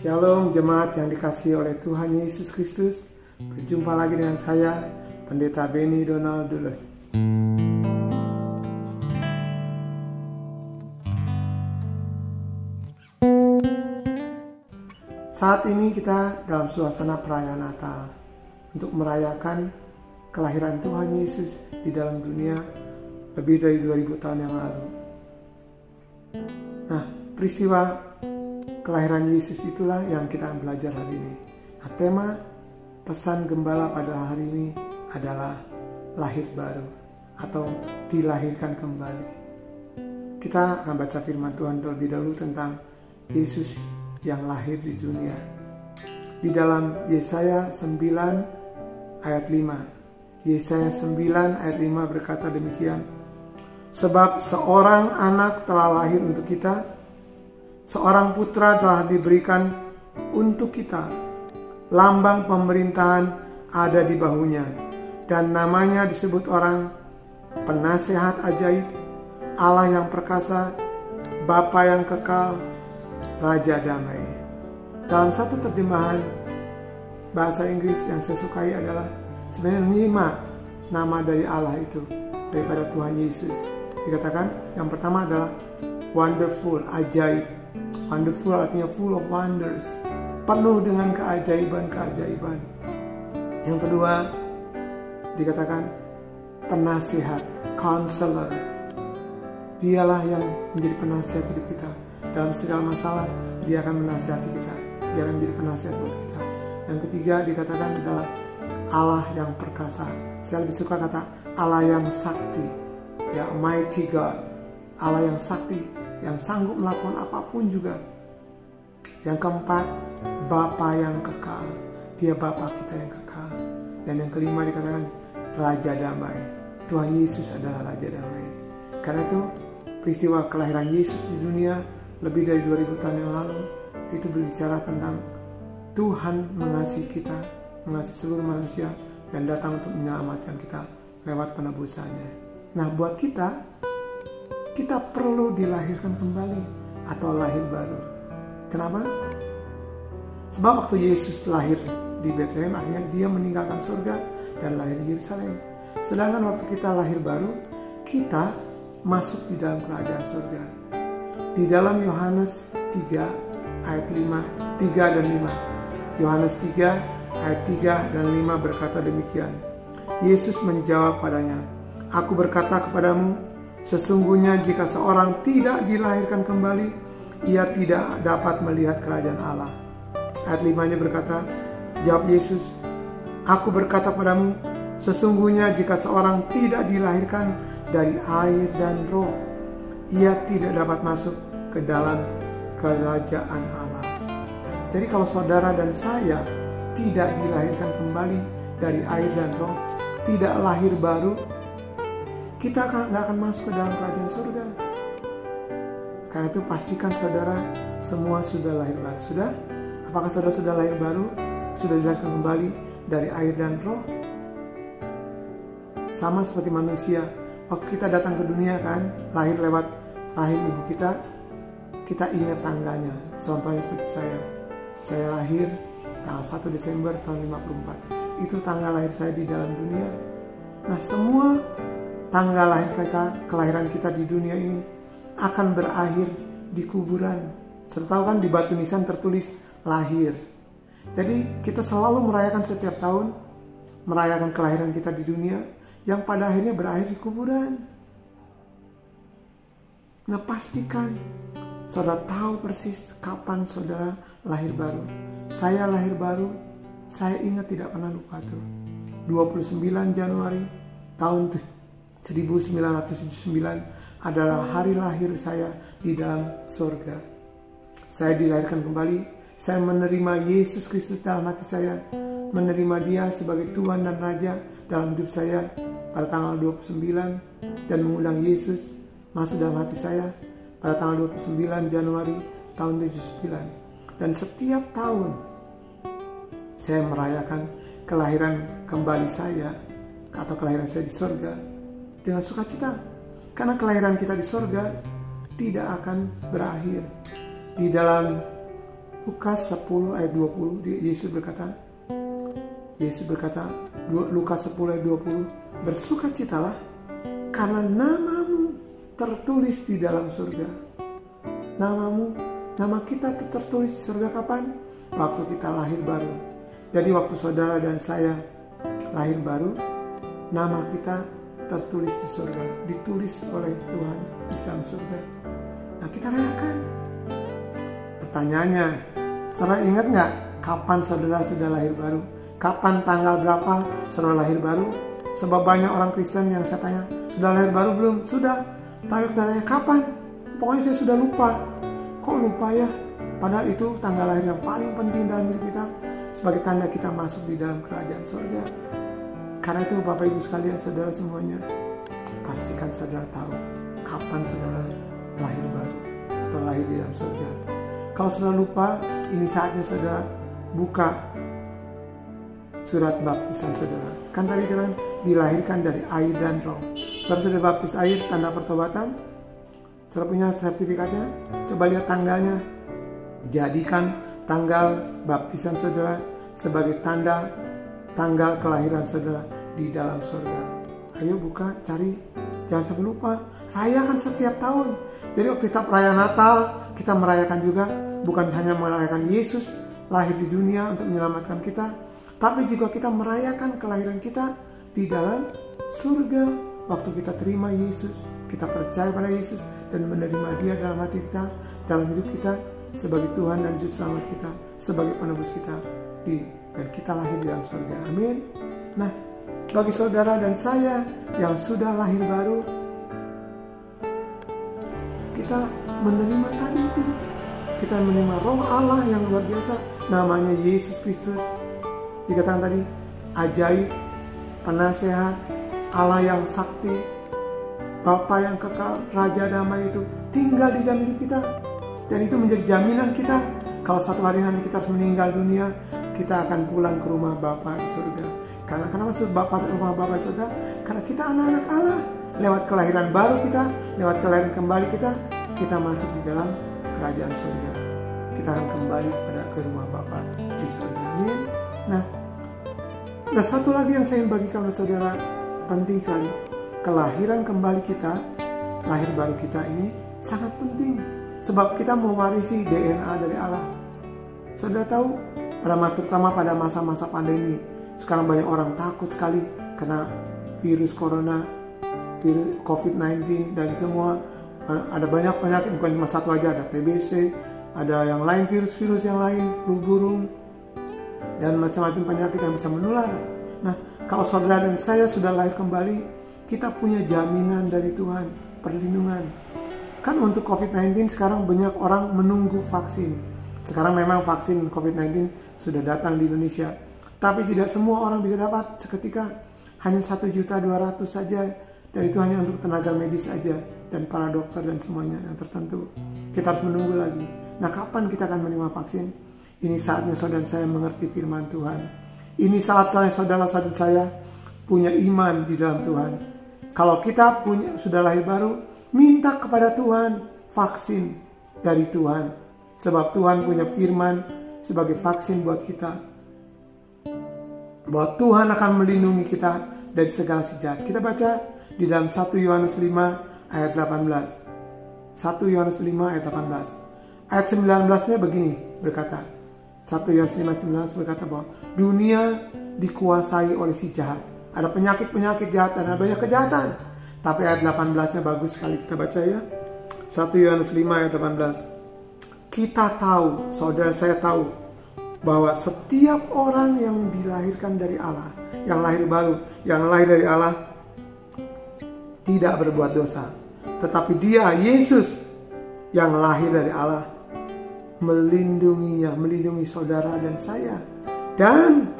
Shalom jemaat yang dikasihi oleh Tuhan Yesus Kristus. Berjumpa lagi dengan saya, Pendeta Benny Donald Dulus. Saat ini kita dalam suasana perayaan Natal untuk merayakan kelahiran Tuhan Yesus di dalam dunia lebih dari 2000 tahun yang lalu. Nah, peristiwa kelahiran Yesus itulah yang kita belajar hari ini. Nah, tema pesan gembala pada hari ini adalah lahir baru atau dilahirkan kembali. Kita akan baca firman Tuhan terlebih dahulu tentang Yesus yang lahir di dunia. Di dalam Yesaya 9 ayat 5. Yesaya 9 ayat 5 berkata demikian. Sebab seorang anak telah lahir untuk kita, seorang putra telah diberikan untuk kita. Lambang pemerintahan ada di bahunya, dan namanya disebut orang Penasehat Ajaib, Allah yang perkasa, Bapa yang kekal, Raja Damai. Dalam satu terjemahan bahasa Inggris yang saya sukai adalah sebenarnya 5 nama dari Allah itu daripada Tuhan Yesus. Dikatakan yang pertama adalah wonderful, ajaib. Wonderful artinya full of wonders, penuh dengan keajaiban-keajaiban. Yang kedua dikatakan penasihat, counselor. Dialah yang menjadi penasihat hidup kita. Dalam segala masalah dia akan menasihati kita. Dia akan menjadi penasihat buat kita. Yang ketiga dikatakan adalah Allah yang perkasa. Saya lebih suka kata Allah yang sakti, ya, mighty God. Allah yang sakti, yang sanggup melakukan apapun juga. Yang keempat, Bapa yang kekal. Dia Bapa kita yang kekal. Dan yang kelima dikatakan Raja Damai. Tuhan Yesus adalah Raja Damai. Karena itu peristiwa kelahiran Yesus di dunia lebih dari 2000 tahun yang lalu itu berbicara tentang Tuhan mengasihi kita, mengasihi seluruh manusia, dan datang untuk menyelamatkan kita lewat penebusannya. Nah, buat kita perlu dilahirkan kembali atau lahir baru. Kenapa? Sebab waktu Yesus lahir di Bethlehem, akhirnya dia meninggalkan surga dan lahir di Yerusalem. Sedangkan waktu kita lahir baru, kita masuk di dalam kerajaan surga. Di dalam Yohanes 3 ayat 3 dan 5. Yohanes 3 ayat 3 dan 5 berkata demikian. Yesus menjawab padanya, Aku berkata kepadamu, sesungguhnya jika seorang tidak dilahirkan kembali, ia tidak dapat melihat kerajaan Allah. Ayat 5-nya berkata, jawab Yesus, Aku berkata padamu, sesungguhnya jika seorang tidak dilahirkan dari air dan roh, ia tidak dapat masuk ke dalam kerajaan Allah. Jadi kalau saudara dan saya tidak dilahirkan kembali dari air dan roh, tidak lahir baru, kita nggak akan masuk ke dalam kerajaan surga. Karena itu pastikan saudara semua sudah lahir baru. Sudah? Apakah saudara sudah lahir baru? Sudah dilahirkan kembali dari air dan roh? Sama seperti manusia. Waktu kita datang ke dunia kan, lahir lewat rahim ibu kita ingat tanggalnya. Contohnya seperti saya. Saya lahir tanggal 1 Desember tahun 54. Itu tanggal lahir saya di dalam dunia. Nah, semua tanggal lahir kita, kelahiran kita di dunia ini akan berakhir di kuburan. Serta kan di batu nisan tertulis lahir. Jadi kita selalu merayakan setiap tahun, merayakan kelahiran kita di dunia, yang pada akhirnya berakhir di kuburan. Nah, pastikan saudara tahu persis kapan saudara lahir baru. Saya lahir baru, saya ingat tidak pernah lupa tuh. 29 Januari tahun 1979 adalah hari lahir saya di dalam surga. Saya dilahirkan kembali, saya menerima Yesus Kristus dalam hati saya, menerima Dia sebagai Tuhan dan Raja dalam hidup saya pada tanggal 29 dan mengundang Yesus masuk dalam hati saya pada tanggal 29 Januari tahun 79. Dan setiap tahun saya merayakan kelahiran kembali saya atau kelahiran saya di surga dengan sukacita. Karena kelahiran kita di surga tidak akan berakhir. Di dalam Lukas 10 ayat 20, Yesus berkata, Lukas 10 ayat 20, bersukacitalah karena namamu tertulis di dalam surga. Nama kita tertulis di surga kapan? Waktu kita lahir baru. Jadi waktu saudara dan saya lahir baru, nama kita tertulis di surga, ditulis oleh Tuhan di dalam surga. Nah, kita rayakan. Pertanyaannya, saudara ingat nggak kapan saudara sudah lahir baru? Kapan tanggal berapa saudara lahir baru? Sebab banyak orang Kristen yang saya tanya, sudah lahir baru belum? Sudah. Tapi tanya kapan? Pokoknya saya sudah lupa. Kok lupa ya? Padahal itu tanggal lahir yang paling penting dalam hidup kita, sebagai tanda kita masuk di dalam kerajaan surga. Karena itu Bapak Ibu sekalian, saudara semuanya, pastikan saudara tahu kapan saudara lahir baru atau lahir di dalam surga. Kalau saudara lupa, ini saatnya saudara buka surat baptisan saudara. Kan tadi kita dilahirkan dari air dan roh. Saudara sudah baptis air, tanda pertobatan. Saudara punya sertifikatnya? Coba lihat tanggalnya. Jadikan tanggal baptisan saudara sebagai tanggal kelahiran saudara di dalam surga. Ayo buka, cari, jangan sampai lupa. Rayakan setiap tahun. Jadi waktu kita perayaan Natal, kita merayakan juga bukan hanya merayakan Yesus lahir di dunia untuk menyelamatkan kita, tapi juga kita merayakan kelahiran kita di dalam surga. Waktu kita terima Yesus, kita percaya pada Yesus dan menerima Dia dalam hati kita, dalam hidup kita sebagai Tuhan dan Juru Selamat kita, sebagai penebus kita, dan kita lahir di dalam surga. Amin. Nah, bagi saudara dan saya yang sudah lahir baru, kita menerima tadi itu. Kita menerima roh Allah yang luar biasa, namanya Yesus Kristus. Dikatakan tadi, ajaib, penasehat, Allah yang sakti, Bapa yang kekal, Raja damai itu tinggal di dalam hidup kita. Dan itu menjadi jaminan kita. Kalau satu hari nanti kita harus meninggal dunia, kita akan pulang ke rumah Bapa di surga. Karena kenapa maksud rumah Bapa di surga? Karena kita anak-anak Allah. Lewat kelahiran baru kita, lewat kelahiran kembali kita masuk di dalam kerajaan surga. Kita akan kembali ke rumah Bapa di surga. Amin. Nah, ada satu lagi yang saya ingin bagikan kepada saudara, penting sekali. Kelahiran kembali kita, lahir baru kita ini sangat penting. Sebab kita mewarisi DNA dari Allah. Saudara tahu, terutama pada masa-masa pandemi, sekarang banyak orang takut sekali kena virus corona, virus COVID-19 dan semua. Ada banyak penyakit, bukan cuma satu aja, ada TBC, ada yang lain, virus-virus yang lain, flu burung, dan macam-macam penyakit yang bisa menular. Nah, kalau saudara dan saya sudah lahir kembali, kita punya jaminan dari Tuhan, perlindungan. Kan untuk COVID-19 sekarang banyak orang menunggu vaksin. Sekarang memang vaksin COVID-19 sudah datang di Indonesia. Tapi tidak semua orang bisa dapat seketika. Hanya 1.200.000 saja. Dan itu hanya untuk tenaga medis saja. Dan para dokter dan semuanya yang tertentu. Kita harus menunggu lagi. Nah, kapan kita akan menerima vaksin? Ini saatnya saudara saya mengerti firman Tuhan. Ini saatnya saudara-saudara saya punya iman di dalam Tuhan. Kalau kita sudah lahir baru, minta kepada Tuhan vaksin dari Tuhan. Sebab Tuhan punya firman sebagai vaksin buat kita. Bahwa Tuhan akan melindungi kita dari segala si jahat. Kita baca di dalam 1 Yohanes 5 ayat 18. 1 Yohanes 5 ayat 18. Ayat 19-nya begini berkata. 1 Yohanes 5:19 berkata bahwa dunia dikuasai oleh si jahat. Ada penyakit-penyakit jahat dan ada banyak kejahatan. Tapi ayat 18-nya bagus sekali kita baca ya. 1 Yohanes 5 ayat 18. Kita tahu, saudara saya tahu, bahwa setiap orang yang dilahirkan dari Allah, yang lahir baru, yang lahir dari Allah, tidak berbuat dosa. Tetapi Dia, Yesus, yang lahir dari Allah, melindungi saudara dan saya. Dan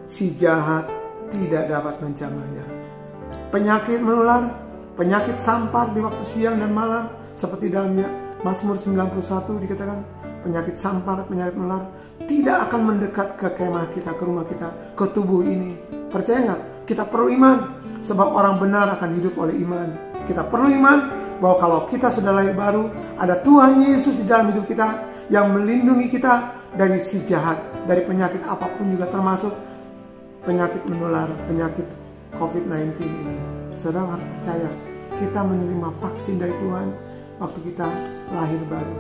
si jahat tidak dapat menjamahnya. Penyakit menular, penyakit sampar di waktu siang dan malam, seperti dalamnya Mazmur 91 dikatakan, penyakit sampar, penyakit menular tidak akan mendekat ke kemah kita, ke rumah kita, ke tubuh ini. Percaya nggak? Kita perlu iman, sebab orang benar akan hidup oleh iman. Kita perlu iman bahwa kalau kita sudah lahir baru, ada Tuhan Yesus di dalam hidup kita yang melindungi kita dari si jahat, dari penyakit apapun juga, termasuk penyakit menular, penyakit COVID-19 ini. Saudara harus percaya, kita menerima vaksin dari Tuhan waktu kita lahir baru.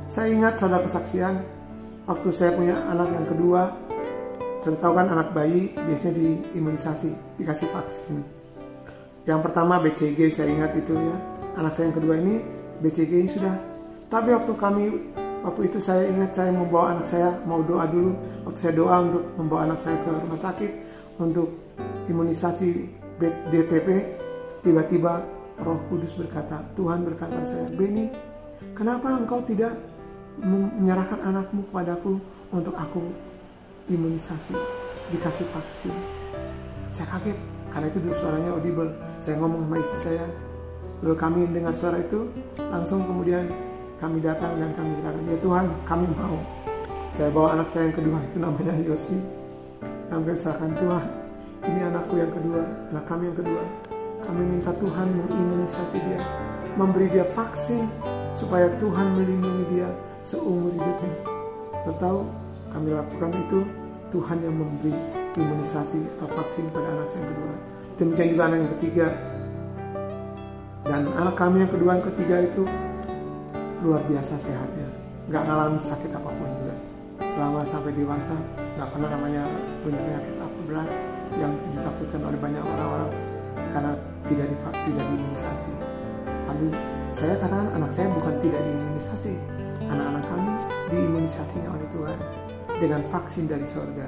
Saya ingat saudara kesaksian, waktu saya punya anak yang kedua, saudara tahu kan anak bayi biasanya diimunisasi, dikasih vaksin. Yang pertama BCG, saya ingat itu ya. Anak saya yang kedua ini BCG sudah. Tapi waktu itu saya ingat saya membawa anak saya, mau doa dulu. Waktu saya doa untuk membawa anak saya ke rumah sakit untuk imunisasi DTP, tiba-tiba Roh Kudus berkata, Tuhan berkata pada saya, Benny, kenapa engkau tidak menyerahkan anakmu kepadaku untuk aku imunisasi, dikasih vaksin? Saya kaget, karena itu dulu suaranya audible. Saya ngomong sama istri saya, lalu kami dengar suara itu, langsung kemudian kami datang dan kami serahkan, ya Tuhan, kami mau. Saya bawa anak saya yang kedua, itu namanya Yosi. Kami serahkan, Tuhan, ini anakku yang kedua, anak kami yang kedua. Kami minta Tuhan mengimunisasi dia, memberi dia vaksin, supaya Tuhan melindungi dia seumur hidupnya. Saya tahu kami lakukan itu, Tuhan yang memberi imunisasi atau vaksin pada anak saya yang kedua. Demikian juga anak yang ketiga. Dan anak kami yang kedua yang ketiga itu luar biasa sehatnya, nggak ngalami sakit apapun juga. Selama sampai dewasa nggak pernah namanya punya penyakit apa berat yang ditakutkan oleh banyak orang-orang karena tidak diimunisasi. Saya katakan anak saya bukan tidak diimunisasi, anak-anak kami diimunisasinya oleh Tuhan dengan vaksin dari surga.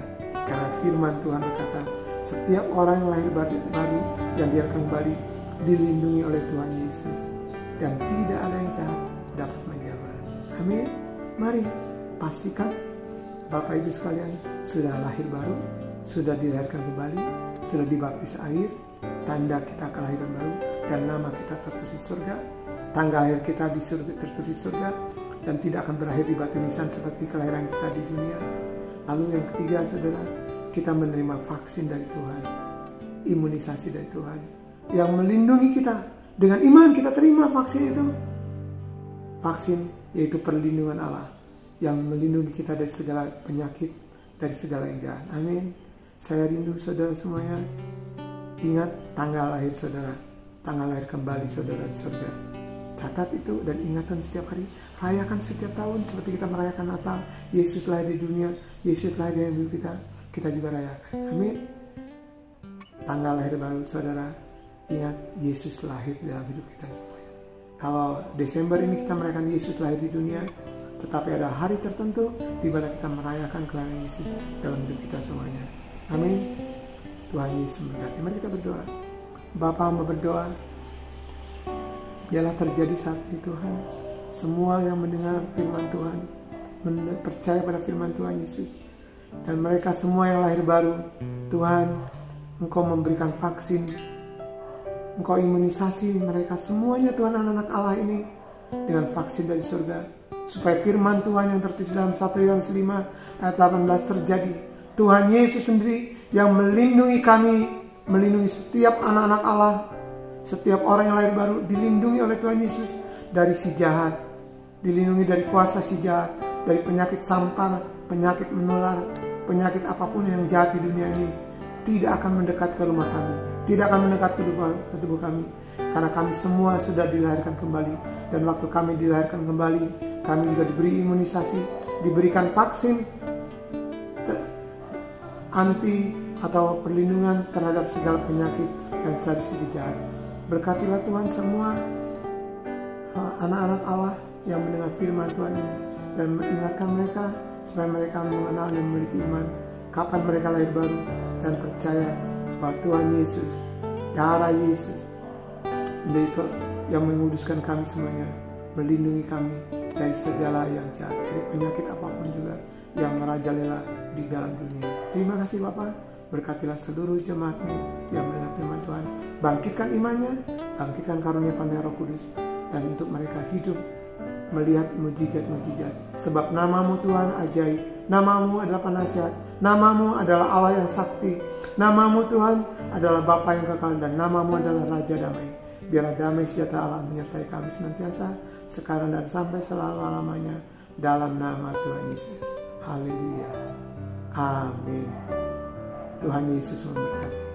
Karena firman Tuhan berkata, setiap orang yang lahir baru yang dilahirkan kembali dilindungi oleh Tuhan Yesus, dan tidak ada yang jahat dapat menjamah. Amin. Mari pastikan Bapak Ibu sekalian sudah lahir baru, sudah dilahirkan kembali, sudah dibaptis air, tanda kita kelahiran baru, dan nama kita tertulis di surga. Tanggal lahir kita di surga, tertulis di surga, dan tidak akan berakhir di batu nisan seperti kelahiran kita di dunia. Lalu yang ketiga, saudara, kita menerima vaksin dari Tuhan, imunisasi dari Tuhan yang melindungi kita. Dengan iman kita terima vaksin itu. Vaksin yaitu perlindungan Allah yang melindungi kita dari segala penyakit, dari segala yang jahat. Amin. Saya rindu saudara semuanya ingat tanggal lahir saudara, tanggal lahir kembali saudara di surga. Catat itu dan ingatan setiap hari. Rayakan setiap tahun seperti kita merayakan Natal. Yesus lahir di dunia, Yesus lahir di hidup kita, kita juga rayakan. Amin. Tanggal lahir baru saudara, ingat Yesus lahir dalam hidup kita semuanya. Kalau Desember ini kita merayakan Yesus lahir di dunia, tetapi ada hari tertentu di mana kita merayakan kelahiran Yesus dalam hidup kita semuanya. Amin. Tuhan Yesus memberkati. Mari kita berdoa. Bapa, hamba berdoa, biarlah terjadi saat ini Tuhan, semua yang mendengar firman Tuhan, percaya pada firman Tuhan Yesus, dan mereka semua yang lahir baru, Tuhan, Engkau memberikan vaksin, Engkau imunisasi mereka semuanya Tuhan, anak-anak Allah ini dengan vaksin dari surga, supaya firman Tuhan yang tertulis dalam 1 Yohanes 5 ayat 18 terjadi. Tuhan Yesus sendiri yang melindungi kami, melindungi setiap anak-anak Allah, setiap orang yang lahir baru dilindungi oleh Tuhan Yesus dari si jahat, dilindungi dari kuasa si jahat, dari penyakit sampar, penyakit menular, penyakit apapun yang jahat di dunia ini tidak akan mendekat ke rumah kami, tidak akan mendekat ke tubuh kami, karena kami semua sudah dilahirkan kembali. Dan waktu kami dilahirkan kembali, kami juga diberi imunisasi, diberikan vaksin anti atau perlindungan terhadap segala penyakit dan segi jahat. Berkatilah Tuhan semua anak-anak Allah yang mendengar firman Tuhan ini, dan mengingatkan mereka supaya mereka mengenal dan memiliki iman kapan mereka lahir baru dan percaya bahwa Tuhan Yesus, darah Yesus yang menguduskan kami semuanya, melindungi kami dari segala yang jahat, dari penyakit apapun juga yang merajalela di dalam dunia. Terima kasih Bapa, berkatilah seluruh jemaat-Mu yang mendengar firman Tuhan, bangkitkan imannya, bangkitkan karunia-karunia Roh Kudus, dan untuk mereka hidup melihat mujizat-mujizat. Sebab nama-Mu Tuhan ajaib, nama-Mu adalah penasihat, nama-Mu adalah Allah yang sakti, nama-Mu Tuhan adalah Bapa yang kekal, dan nama-Mu adalah Raja Damai. Biarlah damai sejahtera Allah menyertai kami senantiasa, sekarang dan sampai selama-lamanya, dalam nama Tuhan Yesus. Haleluya. Amin. Tuhan Yesus memberkati.